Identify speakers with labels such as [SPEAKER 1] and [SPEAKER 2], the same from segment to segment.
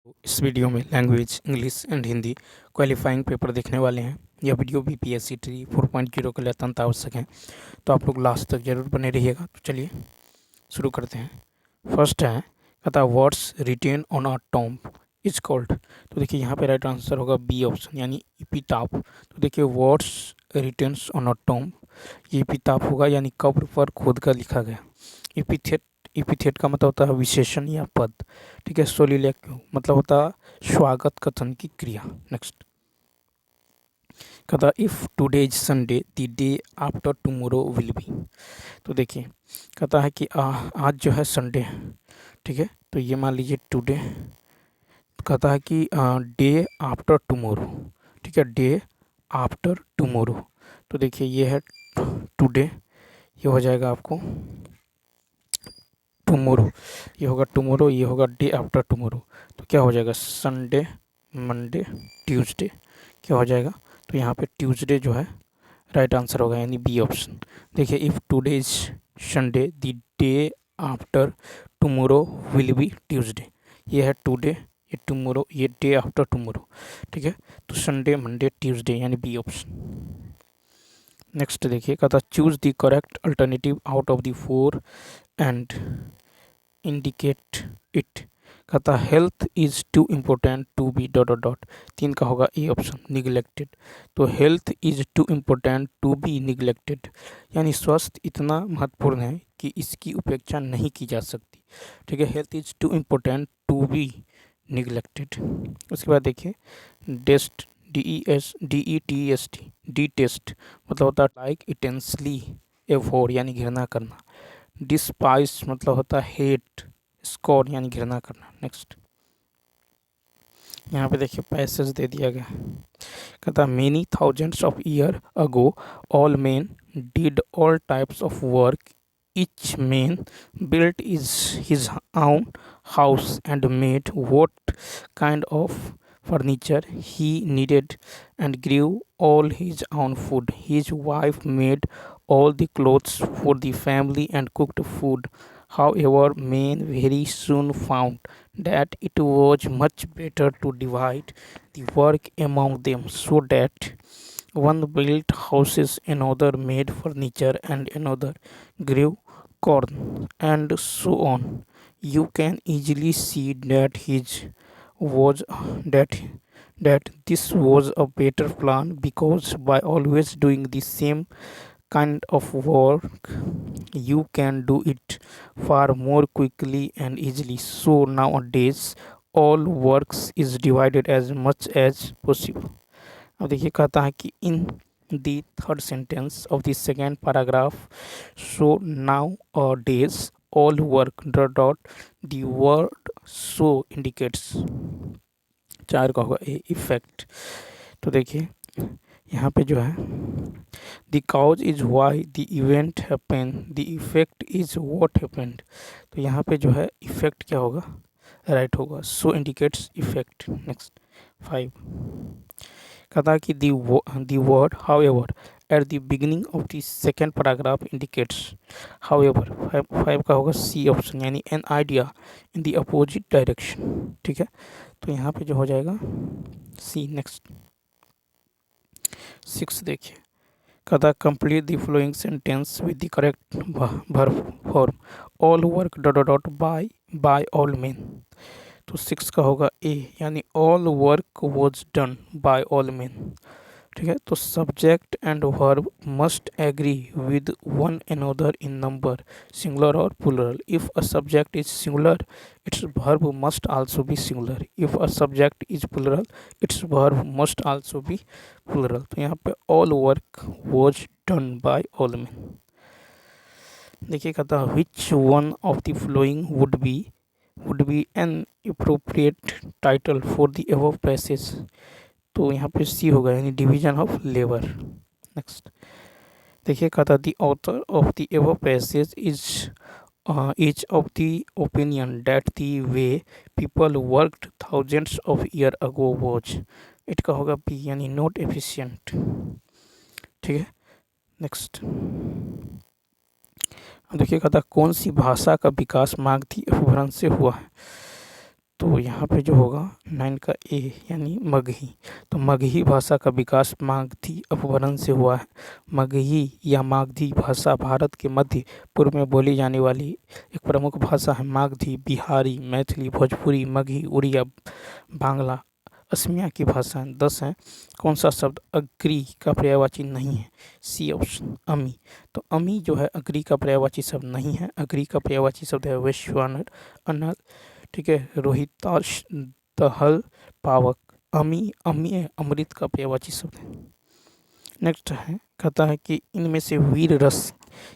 [SPEAKER 1] इस वीडियो में language English and Hindi qualifying paper देखने वाले हैं। यह वीडियो भी पीएससी ट्री 4.0 के लिए अत्यंत आवश्यक है, तो आप लोग लास्ट तक जरूर बने रहिएगा। तो चलिए शुरू करते हैं। फर्स्ट है कहता words written on a tomb is called. तो देखिए यहाँ पे राइट आंसर होगा बी ऑप्शन यानी इपिटाफ। तो देखिए words written on a tomb, ये इपिटाफ होगा यानी कब्र पर खुद का लिखा गया। इपिथेट, इपिथेट का मतलब होता है विशेषण या पद। ठीक है। सोलिलैक्यू मतलब होता है स्वागत कथन की क्रिया। नेक्स्ट कहता if today is Sunday the day after tomorrow will be. तो देखिए कहता है कि आज जो है संडे है, ठीक है, तो ये मान लीजिए टुडे, कहता है कि डे आफ्टर टुमारो, ठीक है, डे आफ्टर टुमारो। तो देखिए ये है टुडे, ये हो जाएगा आपको टुमारो, ये होगा टुमारो, ये होगा डे आफ्टर टुमारो। तो क्या हो जाएगा संडे, मंडे, ट्यूसडे, क्या हो जाएगा। तो यहाँ पे ट्यूसडे जो है राइट आंसर होगा यानी बी ऑप्शन। देखिए if today is Sunday the day after tomorrow will be Tuesday. ये है टुडे, ये टुमारो, ये डे आफ्टर टुमारो। ठीक है, तो संडे मंडे ट्यूसडे यानी बी ऑप्शन। नेक्स्ट देखिए कहता choose the correct alternative out of the four and indicate it. कहता health is too important to be dot dot dot. तीन का होगा ए ऑप्शन निगलेक्टेड। तो health is too important to be neglected यानी स्वास्थ्य इतना महत्वपूर्ण है कि इसकी उपेक्षा नहीं की जा सकती। ठीक है, health is too important to be neglected. उसके बाद देखिए डेस्ट, DEST, डी टेस्ट मतलब होता है लाइक इंटेंसली एवोर यानी घृणा करना। डिस्पाइस मतलब होता है हेट, स्कॉर यानी घृणा करना। नेक्स्ट यहाँ पे देखिए पैसेज दे दिया गया, कहता many thousands of year ago all man did all types of work, each man built his own house and made what kind of furniture he needed and grew all his own food. His wife made all the clothes for the family and cooked food. However, men very soon found that it was much better to divide the work among them so that one built houses, another made furniture, and another grew corn, and so on. You can easily see that his was that this was a better plan because by always doing the same kind of work you can do it far more quickly and easily. So nowadays all works is divided as much as possible. अब देखिए कहता है कि in the third sentence of the second paragraph so nowadays all work dot dot the word so indicates, चार का होगा ए effect. तो देखिए यहाँ पे जो है the cause is why the event happen, the effect is what happened. तो यहाँ पे जो है इफेक्ट क्या होगा, राइट होगा, सो इंडिकेट्स इफेक्ट। नेक्स्ट 5 कहता कि the word however at the beginning of the second paragraph indicates. However five का होगा सी ऑप्शन यानी an idea in the opposite direction. ठीक है, तो यहाँ पे जो हो जाएगा सी। नेक्स्ट 6 देखिए कहता complete the following sentence with the correct verb form all work dot dot by all men. तो 6 का होगा ए यानी all work was done by all men. ठीक है, तो subject and verb must agree with one another in number singular और plural. If a subject is singular its verb must also be singular. If a subject is plural its verb must also B plural. तो यहाँ पे all work was done by all main. देखिए कहता which one of the flowing would be an appropriate title for the above passage। तो यहाँ पे सी होगा यानी डिवीजन ऑफ लेबर। नेक्स्ट देखिए कहता the author of the above passage is of the opinion that the way people worked thousands of years ago was, it का होगा B यानी नॉट एफिशिएंट। ठीक है, नेक्स्ट देखिए कहता कौन सी भाषा का विकास मागधी अपभ्रंश से हुआ है। तो यहाँ पे जो होगा 9 का ए यानी मगही। तो मगही भाषा का विकास मागधी अपभ्रंश से हुआ है। मगही या मागधी भाषा भारत के मध्य पूर्व में बोली जाने वाली एक प्रमुख भाषा है। मागधी बिहारी, मैथिली, भोजपुरी, मगही, उड़िया, बांग्ला, असमिया की भाषाएं 10 हैं। कौन सा शब्द अग्री का पर्यायवाची नहीं है? सी ऑप्शन अमी। तो अमी जो है अग्री का पर्यायवाची शब्द नहीं है। अग्री का पर्यायवाची शब्द है वैश्वानर, अनल, ठीक है, रोहिताश, दहल, पावक। अमी, अम्य, अमृत का पर्यायवाची शब्द है। नेक्स्ट है, कहता है कि इनमें से वीर रस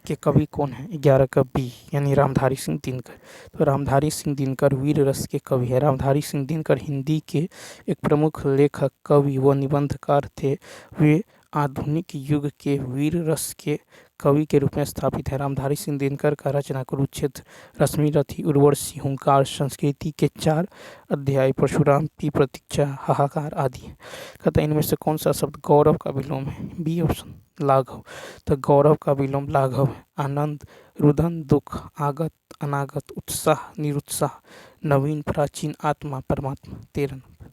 [SPEAKER 1] के कवि कौन है? 11 का बी यानी रामधारी सिंह दिनकर। तो रामधारी सिंह दिनकर वीर रस के कवि है। रामधारी सिंह दिनकर हिंदी के एक प्रमुख लेखक, कवि व निबंधकार थे। वे आधुनिक युग के वीर रस के कवि के रूप में स्थापित है। रामधारी सिंह दिनकर का रचना कुरुक्षेत्र, रश्मिरथी, उर्वशी, हुंकार, संस्कृति के 4 अध्याय, परशुराम की प्रतीक्षा, हाहाकार आदि है। कहता है इनमें से कौन सा शब्द गौरव का विलोम है? बी ऑप्शन लाघव। तो गौरव का विलोम लाघव है। आनंद, रुदन, दुख, आगत, अनागत, उत्साह, निरुत्साह, नवीन, प्राचीन, आत्मा, परमात्मा। 13 नंबर।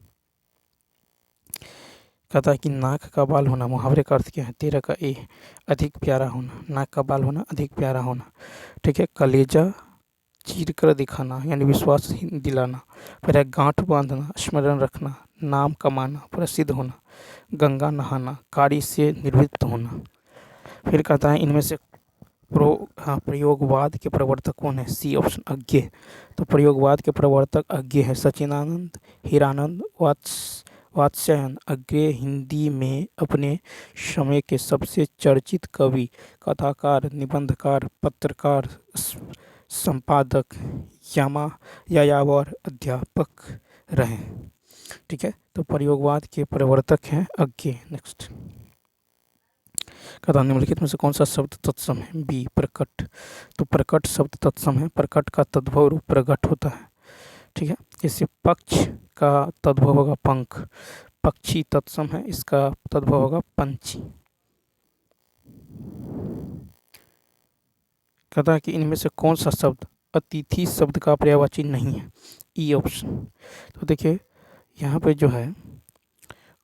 [SPEAKER 1] कहता है कि नाक का बाल होना, मुहावरे का अर्थ क्या है? 13 का ए अधिक प्यारा होना। नाक का बाल होना, अधिक प्यारा होना, ठीक है। कलेजा चीर कर दिखाना यानी विश्वास दिलाना। फिर है गांठ बांधना, स्मरण रखना, नाम कमाना, प्रसिद्ध होना, गंगा नहाना, कार्य से निवृत्त होना। फिर कहता है इनमें से प्रयोगवाद के प्रवर्तक कौन है? सी ऑप्शन अज्ञेय। तो प्रयोगवाद के प्रवर्तक अज्ञेय है। सच्चिदानंद, हीरानंद, वात्स्यायन। अज्ञेय हिंदी में अपने समय के सबसे चर्चित कवि, कथाकार, निबंधकार, पत्रकार, संपादक, यायावर, अध्यापक रहे, ठीक है। तो प्रयोगवाद के प्रवर्तक हैं अज्ञेय। नेक्स्ट, कहता निम्नलिखित में से कौन सा शब्द तत्सम है? बी प्रकट। तो प्रकट शब्द तत्सम है। प्रकट का तद्भव रूप प्रकट होता है, ठीक है। जैसे पक्ष का तद्भव होगा पंख, पक्षी तत्सम है, इसका तद्भव होगा पंछी। कहता है कि इनमें से कौन सा शब्द अतिथि शब्द का पर्यायवाची नहीं है? E option. तो देखिए यहाँ पे जो है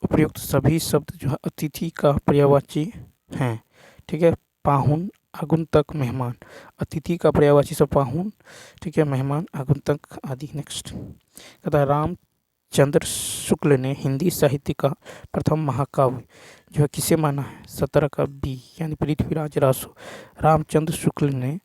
[SPEAKER 1] उपयुक्त सभी शब्द जो है अतिथि का पर्यायवाची हैं, ठीक है। पाहुन, आगुंतक, मेहमान। अतिथि का पर्यायवाची सब पाहुन, ठीक है, मेहमान, आगुंतक आदि। नेक्स्ट, कहता है रामचंद्र शुक्ल ने हिंदी साहित्य का प्रथम महाकाव्य जो है किसे माना है? 17 का बी यानी पृथ्वीराज रासो। रामचंद्र शुक्ल ने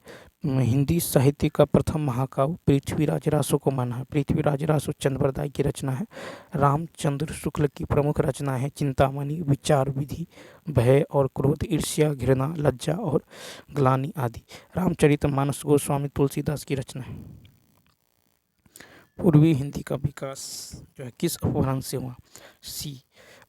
[SPEAKER 1] हिंदी साहित्य का प्रथम महाकाव्य पृथ्वीराज रासो को माना है। पृथ्वीराज रासो चंद्रबरदाई की रचना है। रामचंद्र शुक्ल की प्रमुख रचना है चिंतामणि, विचार विधि, भय और क्रोध, ईर्ष्या, घृणा, लज्जा और ग्लानि आदि। रामचरितमानस गोस्वामी तुलसीदास की रचना है। पूर्वी हिंदी का विकास जो है किस अपभ्रंश से हुआ? सी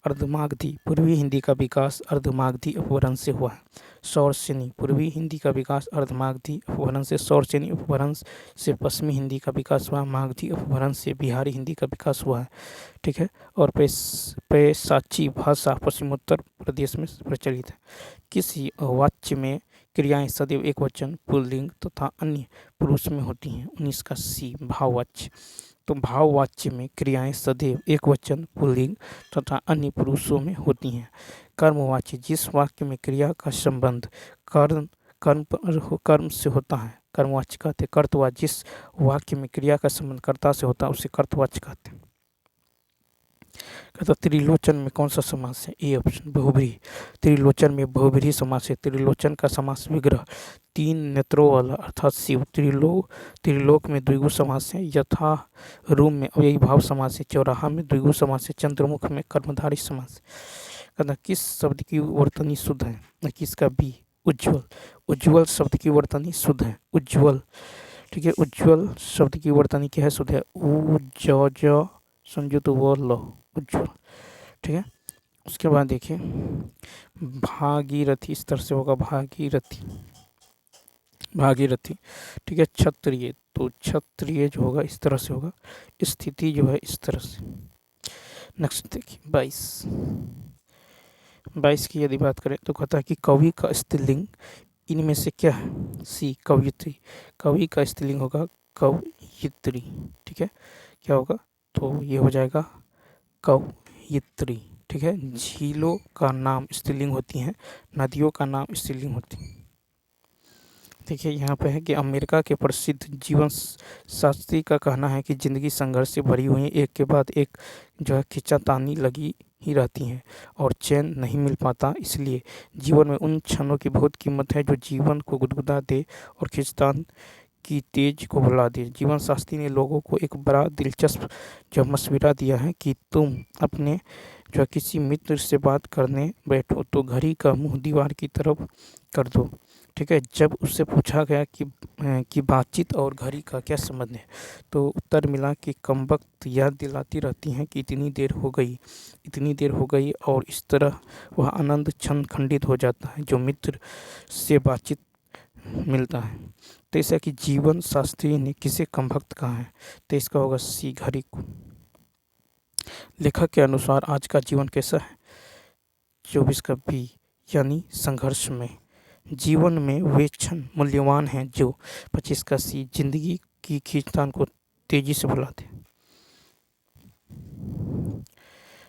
[SPEAKER 1] अर्धमागधी। पूर्वी हिंदी का विकास अर्धमागधी अपभ्रंश से हुआ है। सौरसेनी। पूर्वी हिंदी का विकास अर्धमागधी अपभ्रंश से सौरसेनी अपभ्रंश से पश्चिमी हिंदी का विकास हुआ। मागधी अपभ्रंश से बिहारी हिंदी का विकास हुआ है, ठीक है। और पैशाची भाषा पश्चिमोत्तर प्रदेश में प्रचलित है। किसी वाच्य में क्रियाएं सदैव एक वचन, पुल्लिंग तथा अन्य पुरुष में होती हैं। 19 का सी भाववाच्य। तो भाववाच्य में क्रियाएं सदैव एक वचन, पुल्लिंग तथा अन्य पुरुषों में होती हैं। कर्मवाच्य जिस वाक्य में क्रिया का संबंध कर्म से होता है कर्मवाच्य कहते हैं। कर्तवाच्य जिस वाक्य में क्रिया का संबंध कर्ता से होता है उसे कर्तवाच्य कहते हैं। कहता त्रिलोचन में कौन सा समास है? A option बहुब्रीहि। त्रिलोचन में बहुब्रीहि समास है। त्रिलोचन का समास विग्रह 3 नेत्रों वाला अर्थात शिव। त्रिलोक में द्विगु समास है। यथा रूम में अव्ययी भाव समास है। चौराहा में द्विगु समास है। चंद्रमुख में कर्मधारय समास है। कहता किस शब्द की वर्तनी शुद्ध है? किसका? बी उज्ज्वल। उज्ज्वल शब्द की वर्तनी शुद्ध है। उज्ज्वल, ठीक है। उज्ज्वल शब्द की वर्तनी क्या है? शुद्ध है। उ संयुक्त वो लो उज्ज्वल, ठीक है। उसके बाद देखिए भागीरथी इस तरह से होगा। भागीरथी, ठीक है। क्षत्रिय, तो क्षत्रिय जो होगा इस तरह से होगा। स्थिति जो है इस तरह से। नेक्स्ट देखिए 22 की यदि बात करें तो कहता है कि कवि का स्त्रीलिंग इनमें से क्या है? सी कवयित्री। कवि का स्त्रीलिंग होगा कवयित्री, ठीक है। क्या होगा? तो ये हो जाएगा कवयित्री। ठीक है, झीलों का नाम स्त्रीलिंग होती हैं, नदियों का नाम स्त्रीलिंग होती हैं। देखिए यहाँ पे है कि अमेरिका के प्रसिद्ध जीवन शास्त्री का कहना है कि ज़िंदगी संघर्ष से भरी हुई है, एक के बाद एक जो है खींचातानी लगी ही रहती हैं और चैन नहीं मिल पाता। इसलिए जीवन में उन क्षणों की बहुत कीमत है जो जीवन को गुदगुदा दे और खींचतान की तेज को भुला दे। जीवन शास्त्री ने लोगों को एक बड़ा दिलचस्प जो मशवरा दिया है कि तुम अपने जो किसी मित्र से बात करने बैठो तो घड़ी का मुंह दीवार की तरफ कर दो। ठीक है, जब उससे पूछा गया कि बातचीत और घड़ी का क्या संबंध है, तो उत्तर मिला कि कमबख्त याद दिलाती रहती हैं कि इतनी देर हो गई, इतनी देर हो गई, और इस तरह वह आनंद क्षण खंडित हो जाता है जो मित्र से बातचीत मिलता है। तो ऐसा कि जीवन शास्त्री ने किसे कमबख्त कहा है, तो इसका होगा सी, घड़ी को। लेखक के अनुसार आज का जीवन कैसा है, 24 का बी यानी संघर्ष में। जीवन में वे क्षण मूल्यवान हैं जो 25 का सी जिंदगी की खींचतान को तेजी से भुलाते।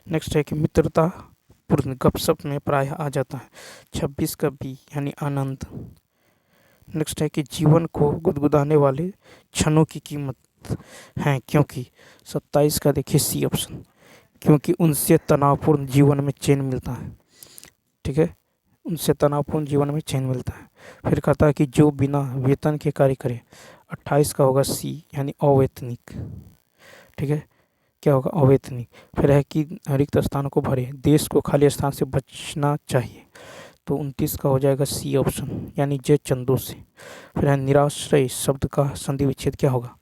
[SPEAKER 1] नेक्स्ट है कि मित्रता पूर्ण गपशप में प्रायः आ जाता है, 26 का बी यानी आनंद। नेक्स्ट है कि जीवन को गुदगुदाने वाले क्षणों की कीमत है, क्योंकि 27 का देखिए सी ऑप्शन, क्योंकि उनसे तनावपूर्ण जीवन में चैन मिलता है। ठीक है, उनसे तनावपूर्ण जीवन में चैन मिलता है। फिर कहता है कि जो बिना वेतन के कार्य करे, 28 का होगा सी यानी अवैतनिक। ठीक है, क्या होगा, अवैतनिक। फिर है कि रिक्त स्थानों को भरे, देश को खाली स्थान से बचना चाहिए, तो 29 का हो जाएगा सी ऑप्शन यानी जय चंदो से। फिर है निराश्रय शब्द का संधि विच्छेद क्या होगा,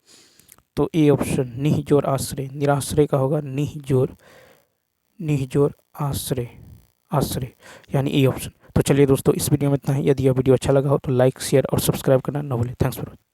[SPEAKER 1] तो ए ऑप्शन निहजोर आश्रय, निराश्रय का होगा निहजोर, निहजोर आश्रय, आश्रय यानी ए ऑप्शन। तो चलिए दोस्तों, इस वीडियो में इतना ही। यदि यह वीडियो अच्छा लगा हो तो लाइक, शेयर और सब्सक्राइब करना न भूलें। Thanks for watching.